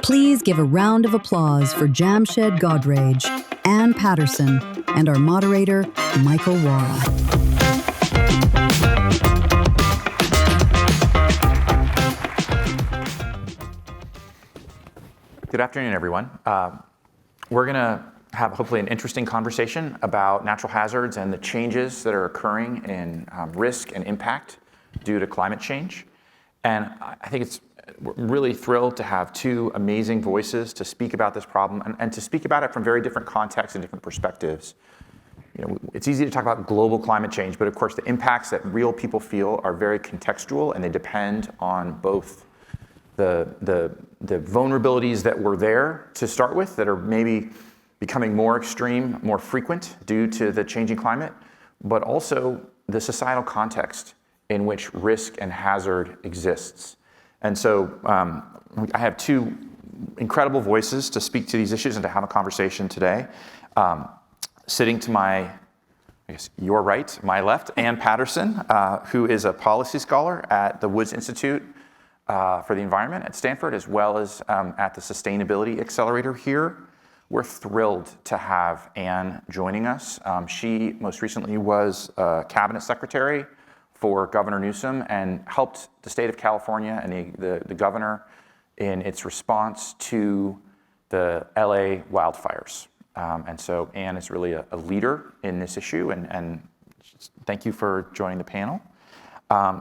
Please give a round of applause for Jamshyd, Godrej, Ann Patterson, and our moderator, Michael Wara. Good afternoon, everyone. We're going to have hopefully an interesting conversation about natural hazards and the changes that are occurring in risk and impact due to climate change. And I think we're really thrilled to have two amazing voices to speak about this problem and to speak about it from very different contexts and different perspectives. It's easy to talk about global climate change, but of course the impacts that real people feel are very contextual, and they depend on both the vulnerabilities that were there to start with that are maybe becoming more extreme, more frequent due to the changing climate, but also the societal context in which risk and hazard exists. And so I have two incredible voices to speak to these issues and to have a conversation today. Sitting to your right, my left, Ann Patterson, who is a policy scholar at the Woods Institute for the Environment at Stanford, as well as at the Sustainability Accelerator here. We're thrilled to have Ann joining us. She most recently was Cabinet Secretary for Governor Newsom and helped the state of California and the governor in its response to the LA wildfires. And so Ann is really a leader in this issue, and thank you for joining the panel.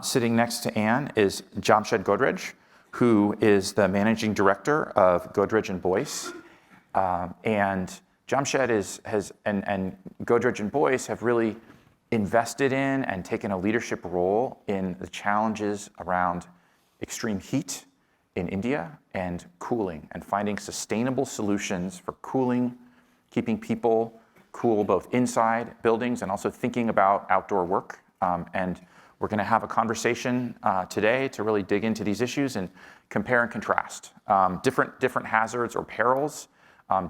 Sitting next to Ann is Jamshyd Godrej, who is the managing director of Godrej and Boyce. And Jamshyd and Godrej and Boyce have really invested in and taken a leadership role in the challenges around extreme heat in India and cooling, and finding sustainable solutions for cooling, keeping people cool both inside buildings and also thinking about outdoor work. And we're going to have a conversation today to really dig into these issues and compare and contrast different hazards or perils,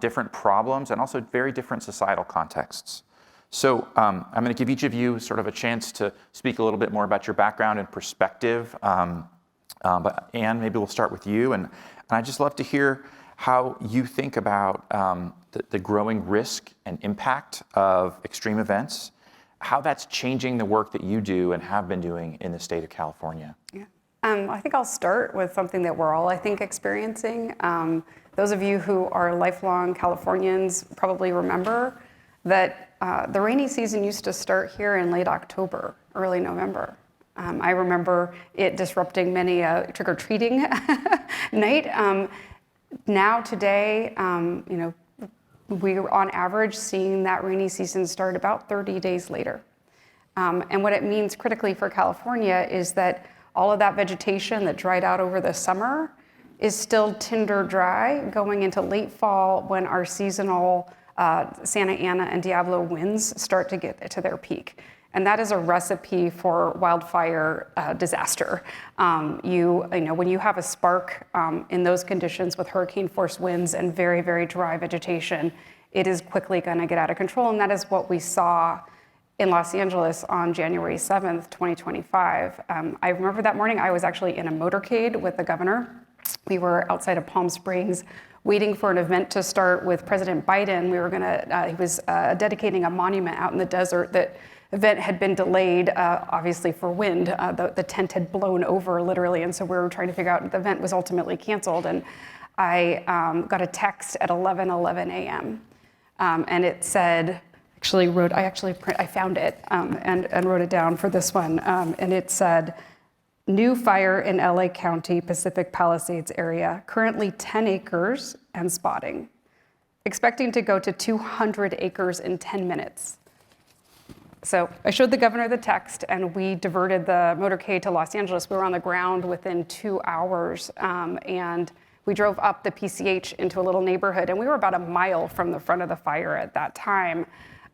different problems, and also very different societal contexts. So I'm going to give each of you sort of a chance to speak a little bit more about your background and perspective. But Ann, maybe we'll start with you. And I'd just love to hear how you think about the growing risk and impact of extreme events, how that's changing the work that you do and have been doing in the state of California. Yeah. I think I'll start with something that we're all, experiencing. Those of you who are lifelong Californians probably remember that the rainy season used to start here in late October, early November. I remember it disrupting many trick-or-treating night. Now today, we're on average seeing that rainy season start about 30 days later. And what it means critically for California is that all of that vegetation that dried out over the summer is still tinder dry going into late fall when our seasonal Santa Ana and Diablo winds start to get to their peak. And that is a recipe for wildfire disaster. When you have a spark in those conditions with hurricane force winds and very, very dry vegetation, it is quickly going to get out of control. And that is what we saw in Los Angeles on January 7th, 2025. I remember that morning I was actually in a motorcade with the governor. We were outside of Palm Springs waiting for an event to start with President Biden. He was dedicating a monument out in the desert. That event had been delayed, obviously for wind. The tent had blown over literally, and so we were trying to figure out, the event was ultimately canceled. And I got a text at 11:11 a.m. And it said, I found it and wrote it down for this one. And it said, new fire in LA County, Pacific Palisades area, currently 10 acres and spotting. Expecting to go to 200 acres in 10 minutes. So I showed the governor the text, and we diverted the motorcade to Los Angeles. We were on the ground within 2 hours, and we drove up the PCH into a little neighborhood, and we were about a mile from the front of the fire at that time.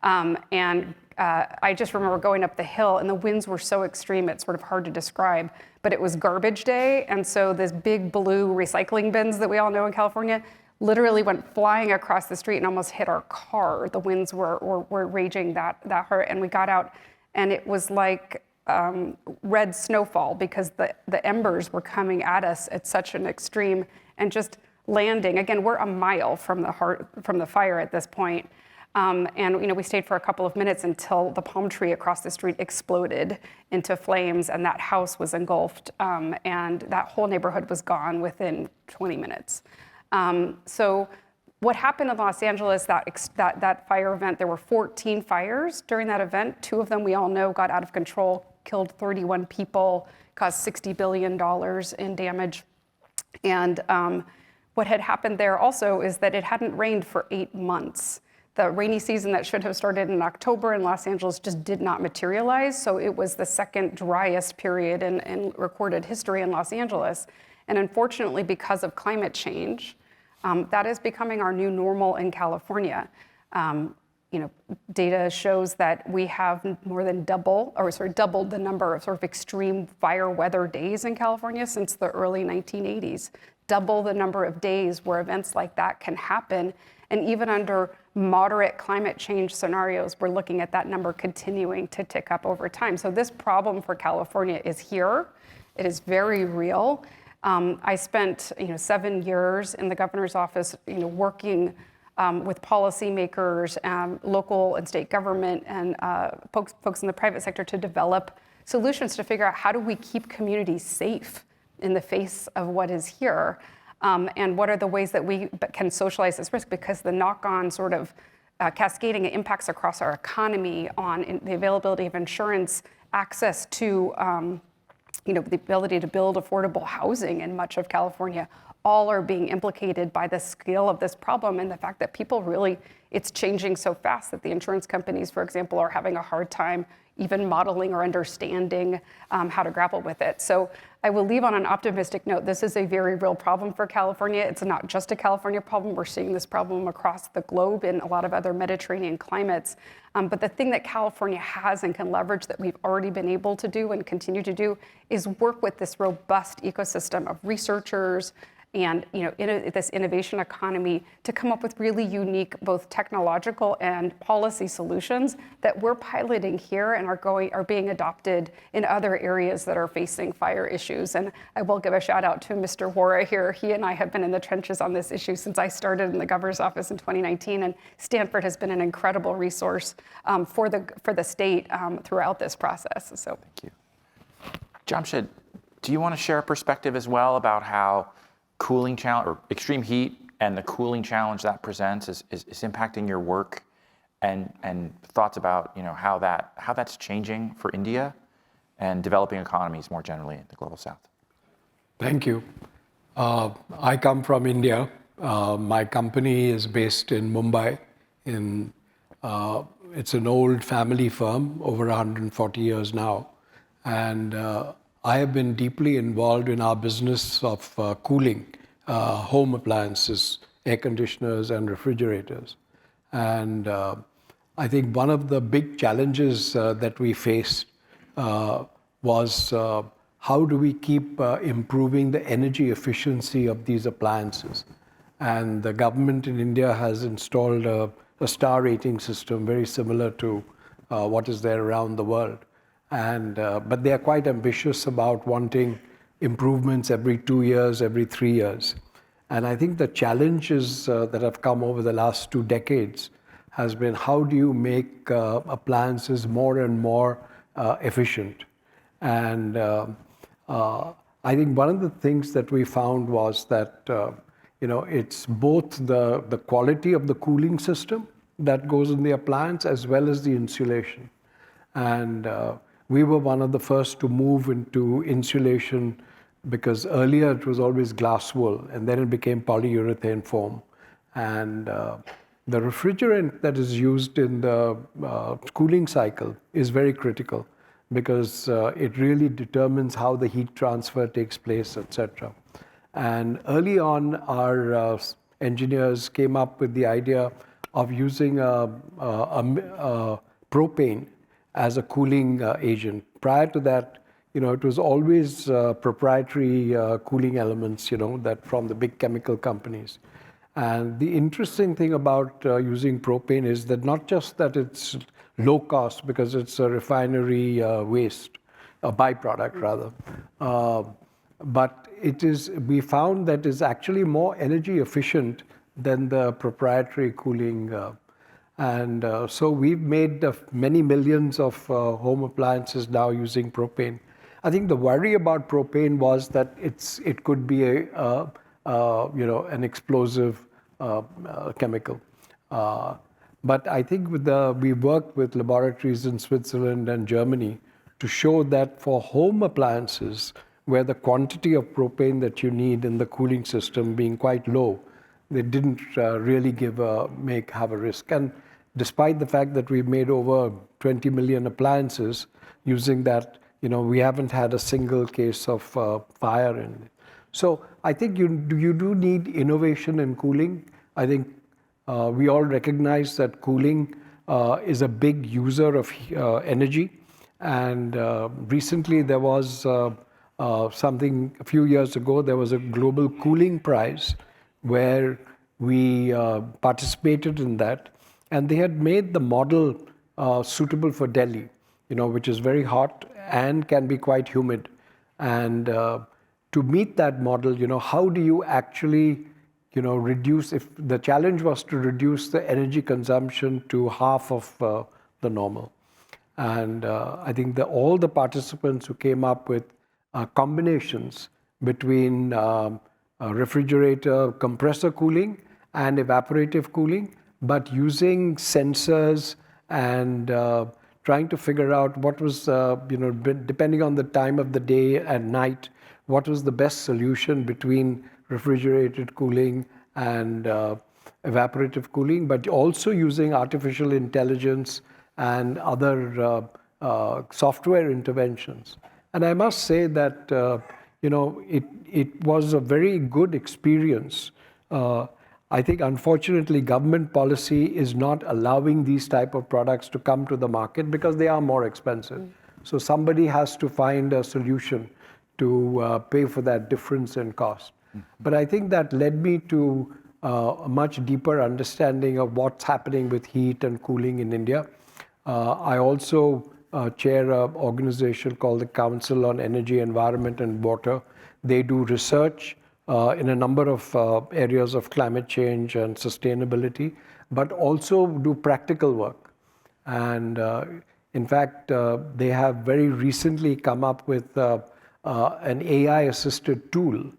I just remember going up the hill, and the winds were so extreme, it's sort of hard to describe, but it was garbage day, and so this big blue recycling bins that we all know in California literally went flying across the street and almost hit our car. The winds were raging that hard, and we got out, and it was like red snowfall because the embers were coming at us at such an extreme and just landing. Again, we're a mile from the fire at this point. And we stayed for a couple of minutes until the palm tree across the street exploded into flames and that house was engulfed and that whole neighborhood was gone within 20 minutes. So what happened in Los Angeles, that fire event, there were 14 fires during that event. 2 of them we all know got out of control, killed 31 people, caused $60 billion in damage. And what had happened there also is that it hadn't rained for 8 months. The rainy season that should have started in October in Los Angeles just did not materialize. So it was the second driest period in recorded history in Los Angeles. And unfortunately, because of climate change, that is becoming our new normal in California. Data shows that we have more than doubled the number of sort of extreme fire weather days in California since the early 1980s. Double the number of days where events like that can happen. And even under moderate climate change scenarios, we're looking at that number continuing to tick up over time. So this problem for California is here. It is very real. I spent 7 years in the governor's office, working with policymakers, local and state government, and folks in the private sector to develop solutions to figure out how do we keep communities safe in the face of what is here, and what are the ways that we can socialize this risk, because the knock-on sort of cascading impacts across our economy on the availability of insurance, access to the ability to build affordable housing in much of California, all are being implicated by the scale of this problem and the fact that people really, it's changing so fast that the insurance companies, for example, are having a hard time even modeling or understanding how to grapple with it. So I will leave on an optimistic note. This is a very real problem for California. It's not just a California problem. We're seeing this problem across the globe in a lot of other Mediterranean climates. But the thing that California has and can leverage that we've already been able to do and continue to do is work with this robust ecosystem of researchers and this innovation economy to come up with really unique both technological and policy solutions that we're piloting here and are being adopted in other areas that are facing fire issues. And I will give a shout out to Mr. Wara here. He and I have been in the trenches on this issue since I started in the governor's office in 2019, and Stanford has been an incredible resource for the state throughout this process. So thank you. Jamshyd, do you want to share a perspective as well about how cooling challenge or extreme heat and the cooling challenge that presents is impacting your work, and thoughts about how that's changing for India and developing economies more generally in the global south? Thank you. I come from India. My company is based in Mumbai. It's an old family firm, over 140 years now, and I have been deeply involved in our business of cooling home appliances, air conditioners and refrigerators. And I think one of the big challenges that we faced was how do we keep improving the energy efficiency of these appliances? And the government in India has installed a star rating system very similar to what is there around the world. But they are quite ambitious about wanting improvements every 2 years, every 3 years. And I think the challenges that have come over the last 2 decades has been how do you make appliances more and more efficient? And I think one of the things that we found was that it's both the quality of the cooling system that goes in the appliance as well as the insulation. And we were one of the first to move into insulation because earlier it was always glass wool, and then it became polyurethane foam. And the refrigerant that is used in the cooling cycle is very critical because it really determines how the heat transfer takes place, etc. And early on, our engineers came up with the idea of using propane as a cooling agent. Prior to that, it was always proprietary cooling elements, that from the big chemical companies. And the interesting thing about using propane is that not just that it's low cost because it's a refinery waste, a byproduct rather. But we found that is actually more energy efficient than the proprietary cooling. So we've made many millions of home appliances now using propane. I think the worry about propane was that it could be an explosive chemical. But I think we worked with laboratories in Switzerland and Germany to show that for home appliances, where the quantity of propane that you need in the cooling system being quite low, they didn't really have a risk. And despite the fact that we've made over 20 million appliances using that, we haven't had a single case of fire in it. So I think you do need innovation in cooling. I think we all recognize that cooling is a big user of energy. And recently there was something, a few years ago, there was a global cooling prize where we participated in that. And they had made the model suitable for Delhi, which is very hot and can be quite humid. And to meet that model, how do you actually, reduce, if the challenge was to reduce the energy consumption to half of the normal. And I think all the participants who came up with combinations between refrigerator compressor cooling and evaporative cooling, but using sensors and trying to figure out what was, depending on the time of the day and night, what was the best solution between refrigerated cooling and evaporative cooling, but also using artificial intelligence and other software interventions. And I must say that, it was a very good experience. I think, unfortunately, government policy is not allowing these type of products to come to the market because they are more expensive. So somebody has to find a solution to pay for that difference in cost. But I think that led me to a much deeper understanding of what's happening with heat and cooling in India. I also chair an organization called the Council on Energy, Environment and Water. They do research in a number of areas of climate change and sustainability, but also do practical work. And in fact, they have very recently come up with an AI-assisted tool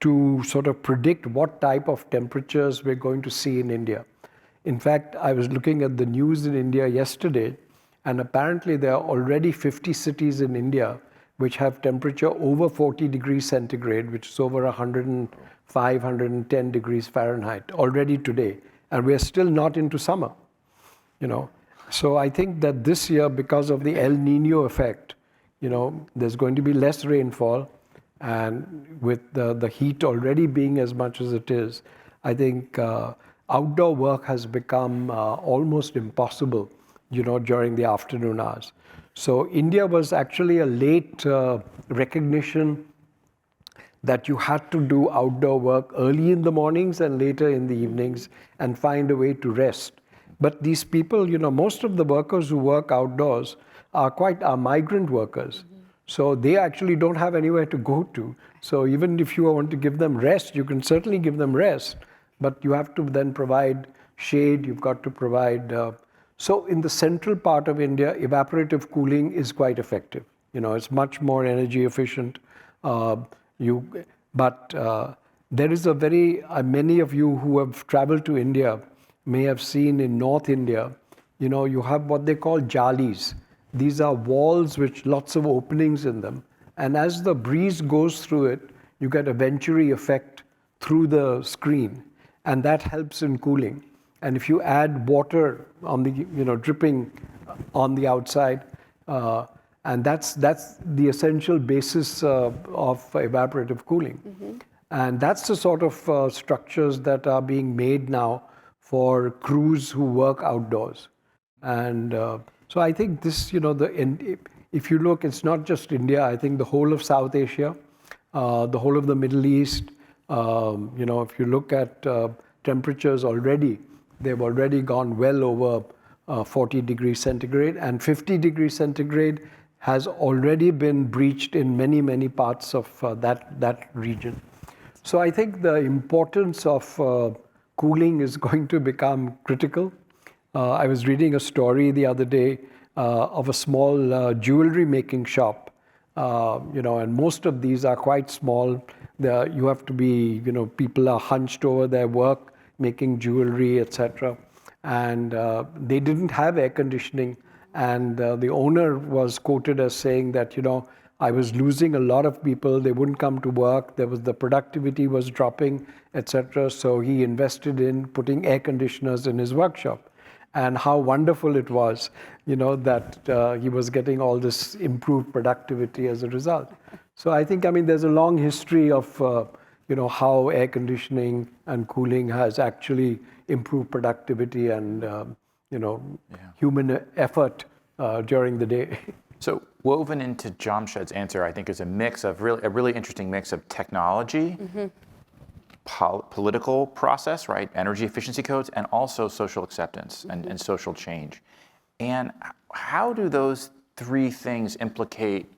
to sort of predict what type of temperatures we're going to see in India. In fact, I was looking at the news in India yesterday, and apparently there are already 50 cities in India which have temperature over 40 degrees centigrade, which is over 105, 110 degrees Fahrenheit already today. And we're still not into summer, So I think that this year, because of the El Nino effect, there's going to be less rainfall. And with the heat already being as much as it is, I think outdoor work has become almost impossible, during the afternoon hours. So India was actually a late recognition that you had to do outdoor work early in the mornings and later in the evenings and find a way to rest. But these people, most of the workers who work outdoors are migrant workers. So they actually don't have anywhere to go to. So even if you want to give them rest, you can certainly give them rest, but you have to then provide shade, you've got to provide. So in the central part of India, evaporative cooling is quite effective. It's much more energy efficient. There is many of you who have traveled to India may have seen in North India, you have what they call jalis. These are walls with lots of openings in them. And as the breeze goes through it, you get a venturi effect through the screen. And that helps in cooling. And if you add water on the, dripping on the outside, and that's the essential basis of evaporative cooling. Mm-hmm. And that's the sort of structures that are being made now for crews who work outdoors. And so I think this, if you look, it's not just India. I think the whole of South Asia, the whole of the Middle East, if you look at temperatures already, they've already gone well over 40 degrees centigrade, and 50 degrees centigrade has already been breached in many, many parts of that region. So I think the importance of cooling is going to become critical. I was reading a story the other day of a small jewelry making shop, and most of these are quite small. You have to be, people are hunched over their work, making jewelry, etc. And they didn't have air conditioning. And the owner was quoted as saying that, I was losing a lot of people. They wouldn't come to work. The productivity was dropping, etc. So he invested in putting air conditioners in his workshop. And how wonderful it was, that he was getting all this improved productivity as a result. So I think, there's a long history of, how air conditioning and cooling has actually improved productivity and, human effort during the day. So woven into Jamshyd's answer, I think, is a really interesting mix of technology, political process, right? Energy efficiency codes, and also social acceptance and social change. And how do those three things implicate,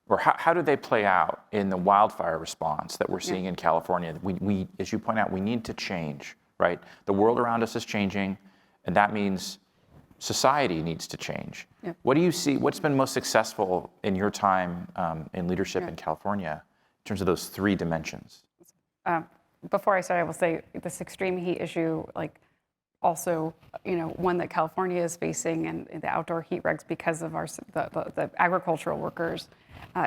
or how do they play out in the wildfire response that we're seeing in California? We, as you point out, we need to change, right? The world around us is changing, and that means society needs to change. Yeah. What do you see, what's been most successful in your time in leadership in California in terms of those three dimensions? Before I start, I will say this extreme heat issue, also, one that California is facing, and the outdoor heat regs because of the agricultural workers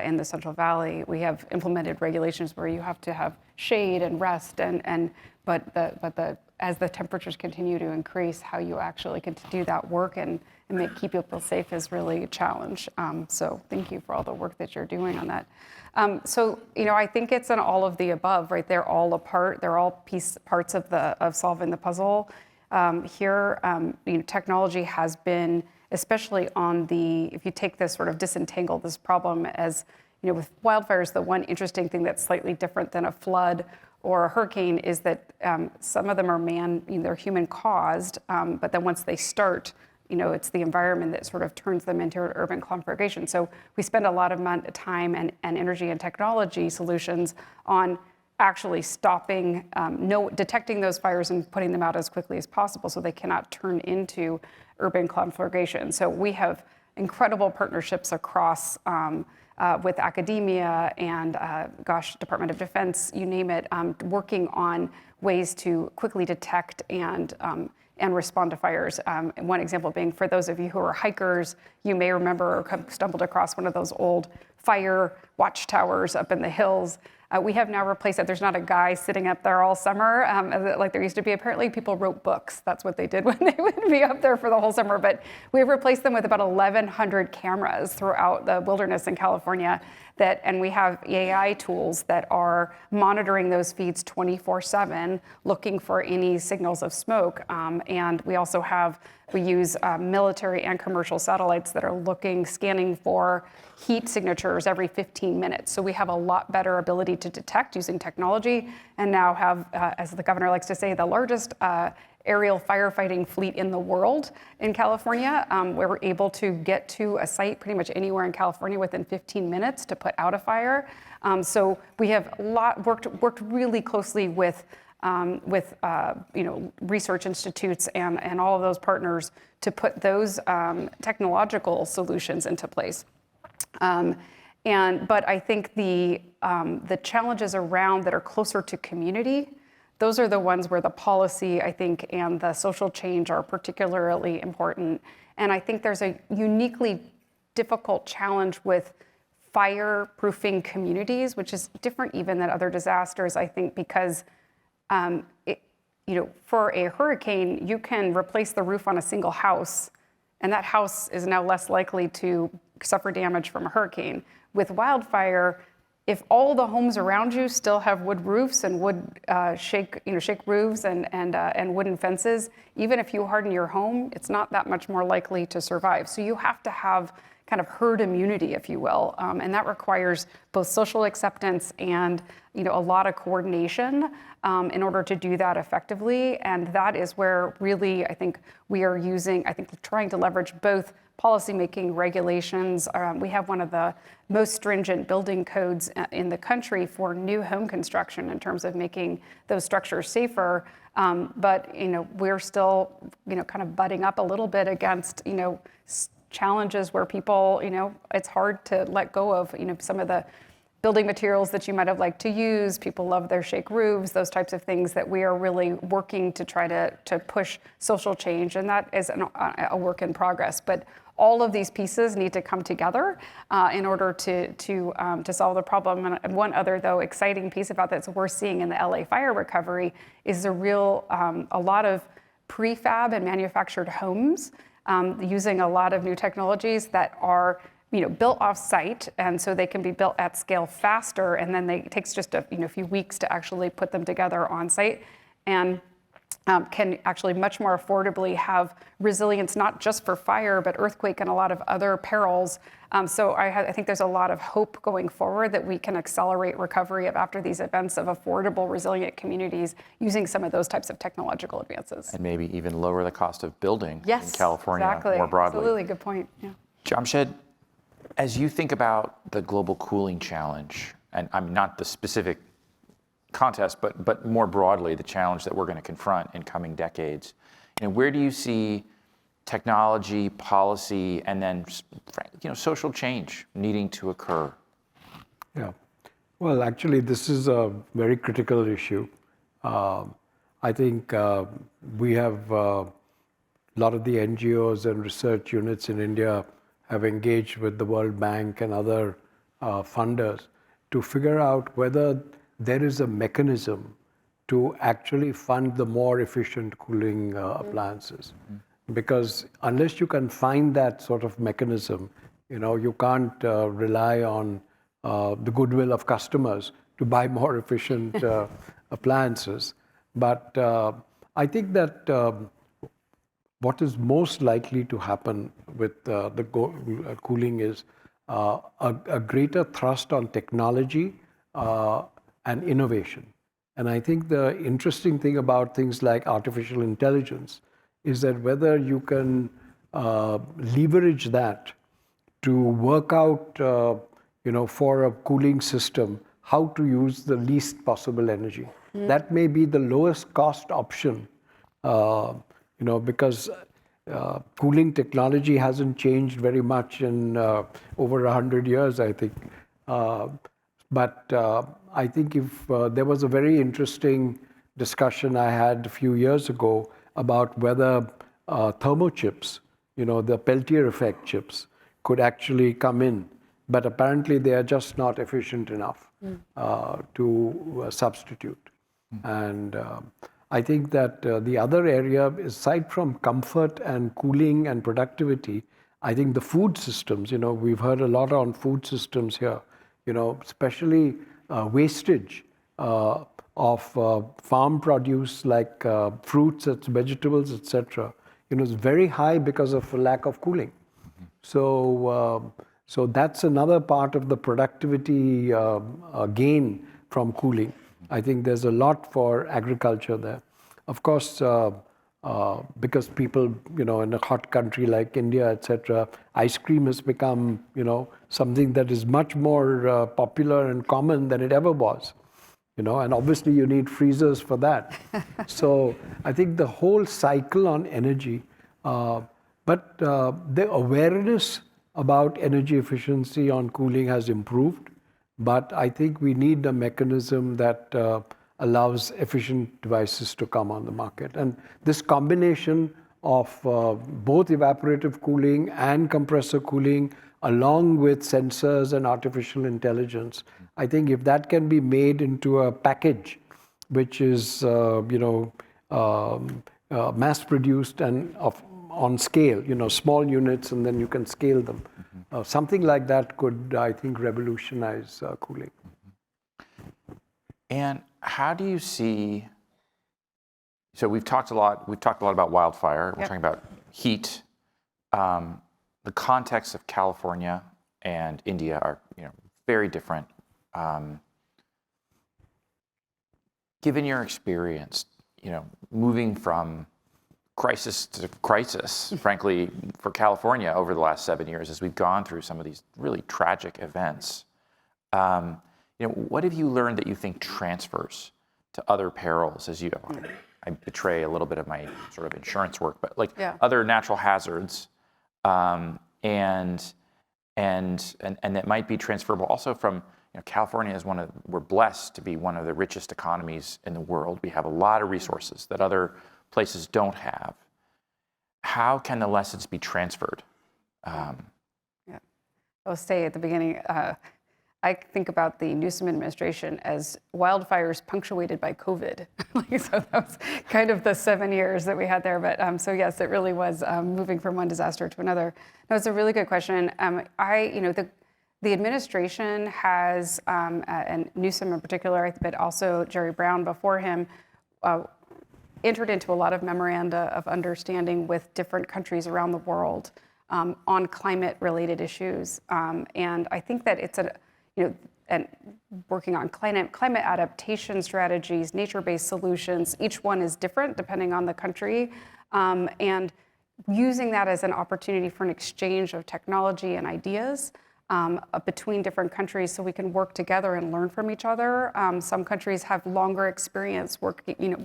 in the Central Valley. We have implemented regulations where you have to have shade and rest, but as the temperatures continue to increase, how you actually can do that work and keep people safe is really a challenge. So thank you for all the work that you're doing on that. I think it's an all of the above, right? They're all a part. They're all parts of solving the puzzle. Here, technology has been, especially if you take this sort of disentangle this problem as, with wildfires, the one interesting thing that's slightly different than a flood or a hurricane is that some of them are they're human caused, but then once they start, it's the environment that sort of turns them into an urban conflagration. So we spend a lot of time and energy and technology solutions on actually stopping, detecting those fires and putting them out as quickly as possible so they cannot turn into urban conflagration. So we have incredible partnerships across with academia and, Department of Defense, you name it, working on ways to quickly detect and respond to fires. One example being, for those of you who are hikers, you may remember or stumbled across one of those old fire watchtowers up in the hills. We have now replaced it. There's not a guy sitting up there all summer like there used to be. Apparently people wrote books. That's what they did when they would be up there for the whole summer. But we've replaced them with about 1,100 cameras throughout the wilderness in California. And we have AI tools that are monitoring those feeds 24/7, looking for any signals of smoke. And we also use military and commercial satellites that are scanning for heat signatures every 15 minutes. So we have a lot better ability to detect using technology, and now have, as the governor likes to say, the largest aerial firefighting fleet in the world in California. We're able to get to a site pretty much anywhere in California within 15 minutes to put out a fire. So we have worked really closely with research institutes and all of those partners to put those technological solutions into place. But I think the challenges around that are closer to community, those are the ones where the policy, I think, and the social change are particularly important. And I think there's a uniquely difficult challenge with fireproofing communities, which is different even than other disasters, I think, because for a hurricane, you can replace the roof on a single house, and that house is now less likely to suffer damage from a hurricane. With wildfire, if all the homes around you still have wood roofs and wood shake roofs and wooden fences, even if you harden your home, it's not that much more likely to survive. So you have to have kind of herd immunity, if you will, and that requires both social acceptance and a lot of coordination in order to do that effectively. And that is where really I think we are trying to leverage both policymaking regulations. We have one of the most stringent building codes in the country for new home construction in terms of making those structures safer. But we're still kind of butting up a little bit against challenges where people it's hard to let go of some of the building materials that you might have liked to use. People love their shake roofs, those types of things that we are really working to try to push social change, and that is a work in progress. But all of these pieces need to come together in order to solve the problem. And one other, though, exciting piece about that we're seeing in the LA fire recovery is a lot of prefab and manufactured homes using a lot of new technologies that are built off-site, and so they can be built at scale faster, and then it takes just a few weeks to actually put them together on-site, and can actually much more affordably have resilience, not just for fire, but earthquake and a lot of other perils. So I think there's a lot of hope going forward that we can accelerate recovery after these events of affordable, resilient communities using some of those types of technological advances. And maybe even lower the cost of building in California more broadly. Absolutely, good point. Yeah. Jamshyd, as you think about the global cooling challenge, and I'm not the specific contest, but more broadly, the challenge that we're going to confront in coming decades, where do you see technology, policy, and then social change needing to occur? Yeah. Well, actually, this is a very critical issue. I think we have a lot of the NGOs and research units in India have engaged with the World Bank and other funders to figure out whether there is a mechanism to actually fund the more efficient cooling appliances. Because unless you can find that sort of mechanism, you can't rely on the goodwill of customers to buy more efficient appliances. But I think that what is most likely to happen with the cooling is a greater thrust on technology and innovation. And I think the interesting thing about things like artificial intelligence is that whether you can leverage that to work out, for a cooling system, how to use the least possible energy. That may be the lowest cost option, because cooling technology hasn't changed very much in over 100 years, I think. But I think if there was a very interesting discussion I had a few years ago about whether thermo chips, the Peltier effect chips, could actually come in. But apparently they are just not efficient enough to substitute. And I think that the other area, aside from comfort and cooling and productivity, I think the food systems, we've heard a lot on food systems here, especially wastage of farm produce like fruits, vegetables, etc. Is very high because of lack of cooling. So that's another part of the productivity gain from cooling. I think there's a lot for agriculture there. Of course, because people, in a hot country like India, etc., ice cream has become, something that is much more popular and common than it ever was. And obviously you need freezers for that. So I think the whole cycle on energy, but the awareness about energy efficiency on cooling has improved. But I think we need a mechanism that allows efficient devices to come on the market. And this combination of both evaporative cooling and compressor cooling, along with sensors and artificial intelligence, I think if that can be made into a package, which is mass produced and on scale, small units, and then you can scale them. Something like that could, I think, revolutionize cooling. And how do you see? So we've talked a lot about wildfire. We're talking about heat. The context of California and India are, very different. Given your experience, moving from crisis to crisis, frankly, for California over the last 7 years as we've gone through some of these really tragic events. What have you learned that you think transfers to other perils as you, I betray a little bit of my sort of insurance work, but other natural hazards, and that might be transferable also from, California is we're blessed to be one of the richest economies in the world. We have a lot of resources that other places don't have. How can the lessons be transferred? I'll say at the beginning, I think about the Newsom administration as wildfires punctuated by COVID. So that was kind of the 7 years that we had there. But so yes, it really was moving from one disaster to another. No, it's a really good question. The administration has, and Newsom in particular, but also Jerry Brown before him, entered into a lot of memoranda of understanding with different countries around the world on climate-related issues. And I think that it's and working on climate adaptation strategies, nature-based solutions. Each one is different depending on the country, and using that as an opportunity for an exchange of technology and ideas between different countries, so we can work together and learn from each other. Some countries have longer experience working,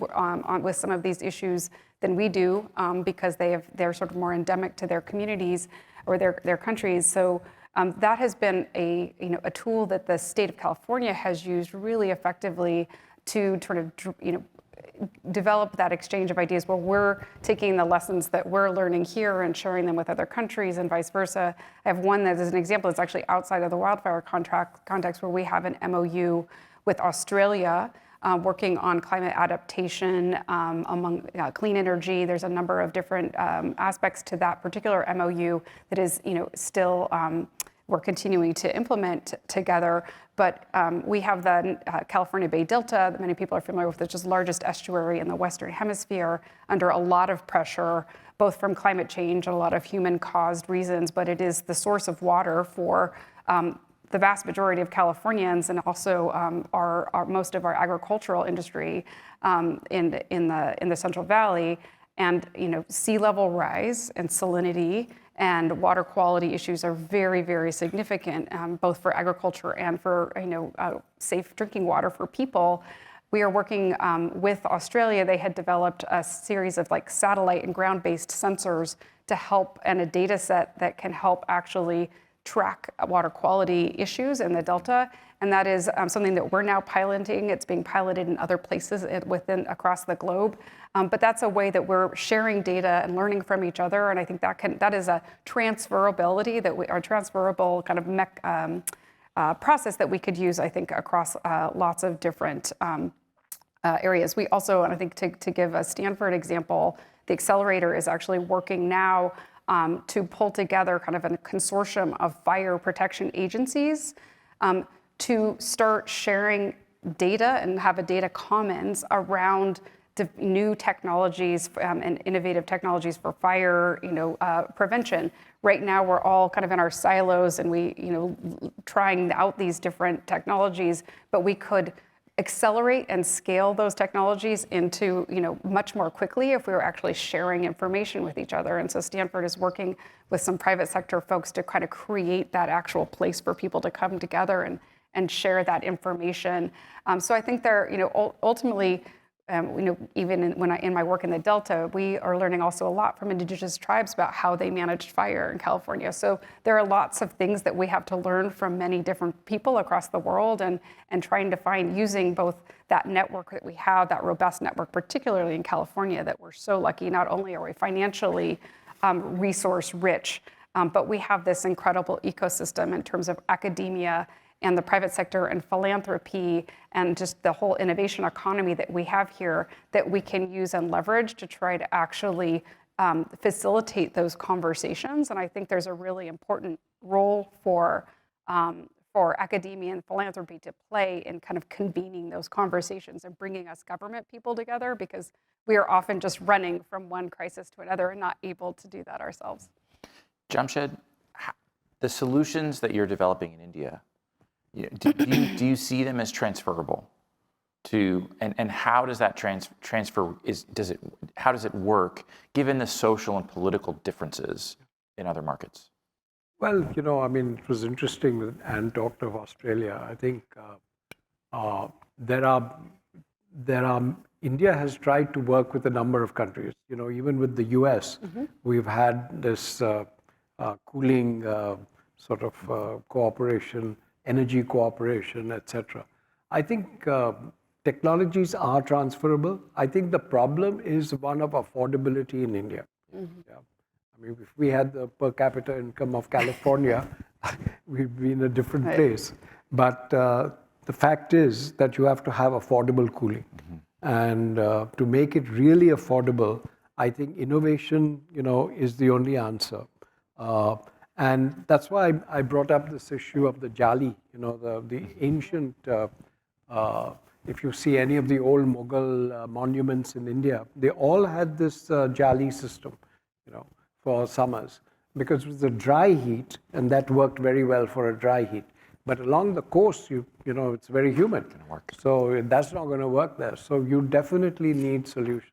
with some of these issues than we do, because they're sort of more endemic to their communities or their countries. So. That has been a tool that the state of California has used really effectively to sort of develop that exchange of ideas where we're taking the lessons that we're learning here and sharing them with other countries and vice versa. I have one that is an example that's actually outside of the wildfire context where we have an MOU with Australia working on climate adaptation among clean energy. There's a number of different aspects to that particular MOU that is still we're continuing to implement together. But we have the California Bay Delta that many people are familiar with, which is the largest estuary in the Western Hemisphere, under a lot of pressure, both from climate change and a lot of human-caused reasons, but it is the source of water for the vast majority of Californians, and also our most of our agricultural industry in the Central Valley. And sea level rise and salinity and water quality issues are very, very significant, both for agriculture and for safe drinking water for people. We are working with Australia. They had developed a series of satellite and ground-based sensors to help, and a data set that can help actually track water quality issues in the Delta. And that is something that we're now piloting. It's being piloted in other places across the globe. But that's a way that we're sharing data and learning from each other. And I think that is a transferability transferable kind of process that we could use, I think, across lots of different areas. We also, and I think to give a Stanford example, the Accelerator is actually working now to pull together kind of a consortium of fire protection agencies to start sharing data and have a data commons around new technologies and innovative technologies for fire prevention. Right now, we're all kind of in our silos and we trying out these different technologies, but we could accelerate and scale those technologies into much more quickly if we were actually sharing information with each other. And so Stanford is working with some private sector folks to kind of create that actual place for people to come together and share that information. So I think they're ultimately, even in my work in the Delta, we are learning also a lot from indigenous tribes about how they managed fire in California. So there are lots of things that we have to learn from many different people across the world, and trying to find, using both that network that we have, that robust network, particularly in California, that we're so lucky. Not only are we financially resource rich, but we have this incredible ecosystem in terms of academia and the private sector and philanthropy and just the whole innovation economy that we have here that we can use and leverage to try to actually facilitate those conversations. And I think there's a really important role for academia and philanthropy to play in kind of convening those conversations and bringing us government people together, because we are often just running from one crisis to another and not able to do that ourselves. Jamshyd, the solutions that you're developing in India, do you see them as transferable and how does that transfer, how does it work given the social and political differences in other markets? Well, I mean, it was interesting that Anne talked of Australia. I think India has tried to work with a number of countries. Even with the US, we've had this cooling sort of cooperation, energy cooperation, etc. I think technologies are transferable. I think the problem is one of affordability in India. Yeah. I mean, if we had the per capita income of California, we'd be in a different place. But the fact is that you have to have affordable cooling. And to make it really affordable, I think innovation, is the only answer. And that's why I brought up this issue of the jali, the ancient, if you see any of the old Mughal monuments in India, they all had this jali system, for summers, because it was a dry heat, and that worked very well for a dry heat. But along the coast, it's very humid, so that's not going to work there. So you definitely need solutions.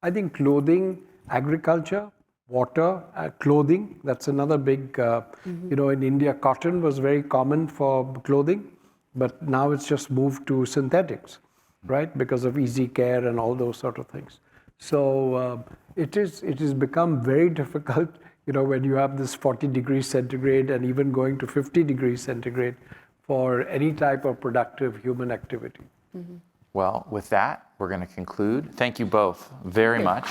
I think clothing, agriculture, water, clothing, that's another big, in India, cotton was very common for clothing, but now it's just moved to synthetics, right? Because of easy care and all those sort of things. So it has become very difficult, when you have this 40 degrees centigrade and even going to 50 degrees centigrade for any type of productive human activity. Well, with that, we're going to conclude. Thank you both very much.